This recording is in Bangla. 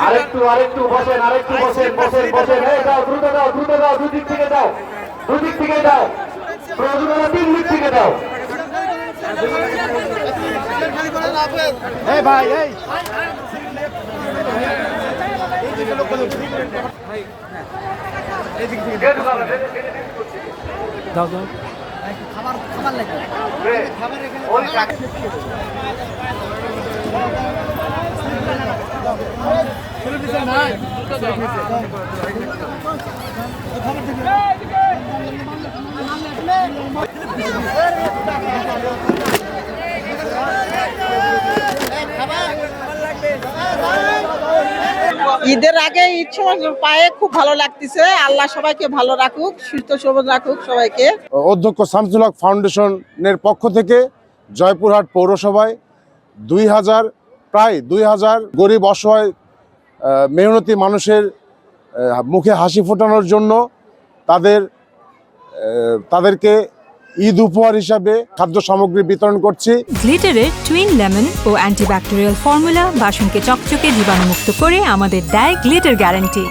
আরেকটু আরেকটু বসেন, আরেকটু বসেন, বসেন বসেন। এই দাও, দ্রুত দাও, দ্রুত দাও, দুদিক থেকে দাও, দুদিক থেকে দাও, প্রয়োজন হলে 3 দিক থেকে দাও। এই ভাই এই দাও দাও খাবার লাগবে ঈদের আগে ঈদ সময় পায়ে খুব ভালো লাগতেছে। আল্লাহ সবাইকে ভালো রাখুক, সুস্থ সবল রাখুক সবাইকে। অধ্যক্ষ শামসুল হক ফাউন্ডেশনের পক্ষ থেকে জয়পুরহাট পৌরসভায় প্রায় 2000 গরিব অসহায় মেহনতি মানুষের মুখে হাসি ফোটানোর জন্য তাদেরকে ঈদ উপহার হিসাবে খাদ্য সামগ্রী বিতরণ করছি। গ্লিটারের টুইন লেমন ও অ্যান্টিব্যাকটেরিয়াল ফর্মুলা বাসনকে চকচকে জীবাণুমুক্ত করে আমাদের দেয় গ্লিটার গ্যারান্টি।